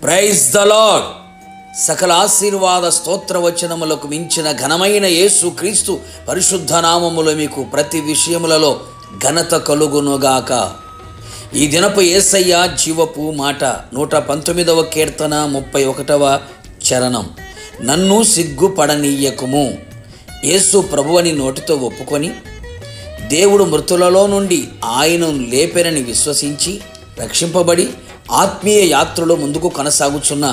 Praise the lord. సకల ఆశీర్వాద స్తోత్ర వచనములకు మించిన ఘనమైన యేసు క్రీస్తు పరిశుద్ధ నామములో మీకు ప్రతి విషయములలో ఘనత కలుగునుగాక. ఈ దినపు యేసయ్య జీవపు మాట 119వ కీర్తన 31వ చరణం. నన్ను సిగ్గుపడనీయకుము. యేసు ప్రభువని నోటితో ఒప్పుకొని దేవుడు మృతులలో నుండి ఆయనను లేపెనని విశ్వసించి రక్షింపబడి ఆత్మీయ యాత్రలో ముందుకు కొనసాగుచున్న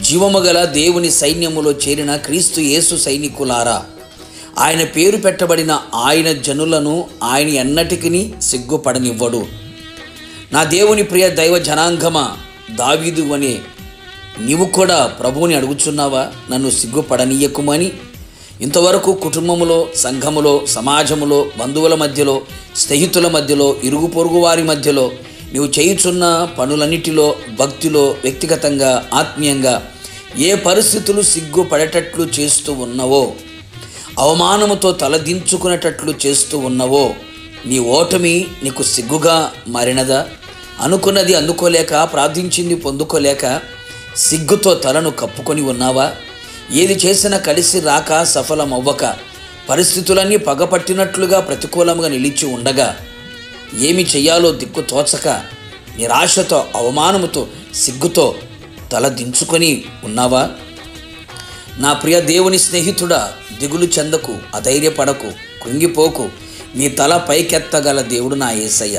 జీవముగల దేవుని సైన్యములో చేరిన క్రీస్తు యేసు సైనికులారా, ఆయన పేరు పెట్టబడిన ఆయన జనులను ఆయన ఎన్నటికీ సిగ్గుపడనివ్వడు. నా దేవుని ప్రియ దైవ జనాంగమా, దావీదు అనే నీవు కూడా ప్రభువుని అడుగుచున్నావా? నన్ను సిగ్గుపడనీయకుమని. ఇంతవరకు కుటుంబములో, సంఘములో, సమాజములో, బంధువుల మధ్యలో, స్నేహితుల మధ్యలో, ఇరుగు పొరుగు వారి మధ్యలో నీవు చేయుచున్న పనులన్నిటిలో, భక్తిలో, వ్యక్తిగతంగా, ఆత్మీయంగా ఏ పరిస్థితులు సిగ్గుపడేటట్లు చేస్తూ ఉన్నవో, అవమానముతో తలదించుకునేటట్లు చేస్తూ ఉన్నవో, నీ ఓటమి నీకు సిగ్గుగా మారినదా? అనుకున్నది అందుకోలేక, ప్రార్థించింది పొందుకోలేక సిగ్గుతో తలను కప్పుకొని ఉన్నావా? ఏది చేసినా కలిసి రాక, సఫలమవ్వక, పరిస్థితులన్నీ పగపట్టినట్లుగా ప్రతికూలంగా నిలిచి ఉండగా ఏమి చెయ్యాలో దిక్కు తోచక నిరాశతో, అవమానముతో, సిగ్గుతో తల దించుకొని ఉన్నావా? నా ప్రియ దేవుని స్నేహితుడా, దిగులు చెందకు, అధైర్యపడకు, కృంగిపోకు. నీ తల పైకెత్తగల దేవుడు నా యేసయ్య.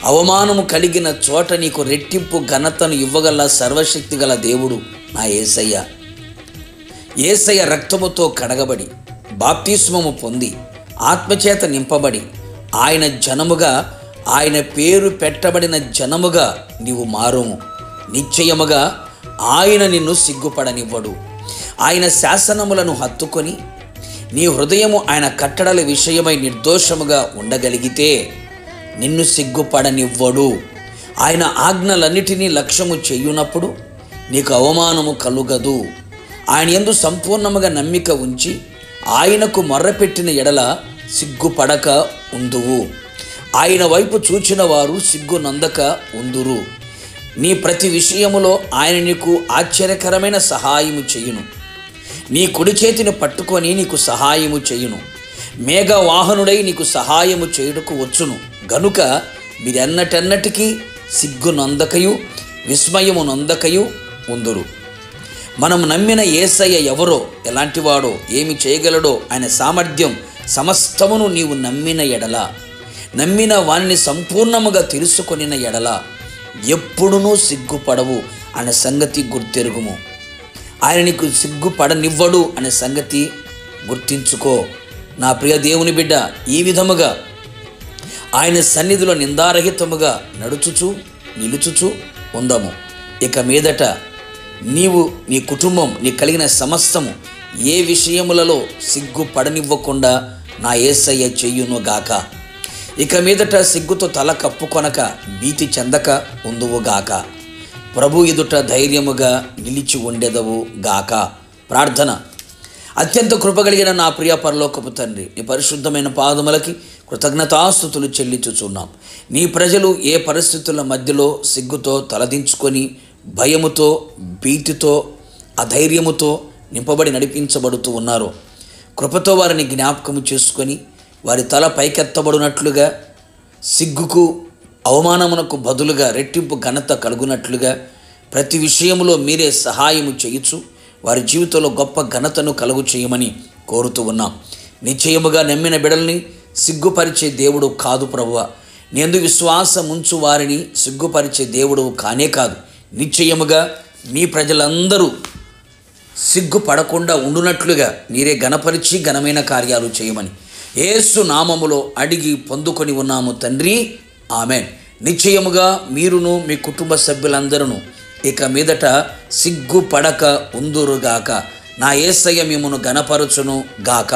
అవమానము కలిగిన చోట నీకు రెట్టింపు ఘనతను ఇవ్వగల సర్వశక్తి గల దేవుడు నా యేసయ్య. యేసయ్య రక్తముతో కడగబడి, బాప్తిస్మము పొంది, ఆత్మచేత నింపబడి, ఆయన జనముగా, ఆయన పేరు పెట్టబడిన జనముగా నీవు మారుము. నిశ్చయముగా ఆయన నిన్ను సిగ్గుపడనివ్వడు. ఆయన శాసనములను హత్తుకొని నీ హృదయము ఆయన కట్టడల విషయమై నిర్దోషముగా ఉండగలిగితే నిన్ను సిగ్గుపడనివ్వడు. ఆయన ఆజ్ఞలన్నిటినీ లక్ష్యము చేయునప్పుడు నీకు అవమానము కలుగదు. ఆయన యందు సంపూర్ణముగా నమ్మిక ఉంచి ఆయనకు మొర్రపెట్టిన ఎడల సిగ్గుపడక ఉందువు. ఆయన వైపు చూచిన వారు సిగ్గు నందక ఉందురు. నీ ప్రతి విషయములో ఆయన నీకు ఆశ్చర్యకరమైన సహాయము చేయును. నీ కుడి చేతిని పట్టుకొని నీకు సహాయము చేయును. మేఘవాహనుడై నీకు సహాయము చేయుటకు వచ్చును. గనుక మీరెన్నటెన్నటికీ సిగ్గు నందకయు విస్మయము నందకయు ఉందురు. మనం నమ్మిన యేసయ్య ఎవరో, ఎలాంటివాడో, ఏమి చేయగలడో, ఆయన సామర్థ్యం సమస్తమును నీవు నమ్మిన ఎడల, నమ్మిన వానిని సంపూర్ణముగా తెలుసుకొనిన ఎడల ఎప్పుడునూ సిగ్గుపడవు అనే సంగతి గుర్తెరుగుము. ఆయన నీకు సిగ్గుపడనివ్వడు అనే సంగతి గుర్తించుకో. నా ప్రియ దేవుని బిడ్డ, ఈ విధముగా ఆయన సన్నిధిలో నిందారహితముగా నడుచుచు నిలుచుచు ఉందము. ఇక మీదట నీవు, నీ కుటుంబం, నీ కలిగిన సమస్తము ఏ విషయములలో సిగ్గుపడనివ్వకుండా నా యేసయ్య చెయ్యునుగాక. ఇక మీదట సిగ్గుతో తల కప్పుకొనక, భీతి చెందక ఉందువుగాక. ప్రభు ఎదుట ధైర్యముగా నిలిచి ఉండెదవు గాక. ప్రార్థన. అత్యంత కృపగలిగిన నా ప్రియ పరలోకపు తండ్రి, నీ పరిశుద్ధమైన పాదములకి కృతజ్ఞతాస్తుతులు చెల్లించుచున్నాం. నీ ప్రజలు ఏ పరిస్థితుల మధ్యలో సిగ్గుతో తలదించుకొని, భయముతో, భీతితో, అధైర్యముతో నింపబడి నడిపించబడుతూ ఉన్నారో, కృపతో వారిని జ్ఞాపకము చేసుకొని వారి తల పైకెత్తబడినట్లుగా, సిగ్గుకు, అవమానమునకు బదులుగా రెట్టింపు ఘనత కలుగునట్లుగా ప్రతి విషయంలో మీరే సహాయము చేయుచు వారి జీవితంలో గొప్ప ఘనతను కలుగు చేయమని కోరుతూ ఉన్నాం. నిశ్చయముగా నమ్మిన బిడల్ని సిగ్గుపరిచే దేవుడు కాదు ప్రభువా. నేందు విశ్వాసం ఉంచు వారిని సిగ్గుపరిచే దేవుడు కానే కాదు. నిశ్చయముగా మీ ప్రజలందరూ సిగ్గుపడకుండా ఉండునట్లుగా మీరే ఘనపరిచి ఘనమైన కార్యాలు చేయమని యేసు నామములో అడిగి పొందుకొని ఉన్నాము తండ్రి. ఆమెన్. నిశ్చయముగా మీరును మీ కుటుంబ సభ్యులందరూ ఇక మీదట సిగ్గుపడక ఉందురుగాక. నా యేసయ్య మిమ్మును ఘనపరచును గాక.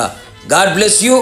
God bless you.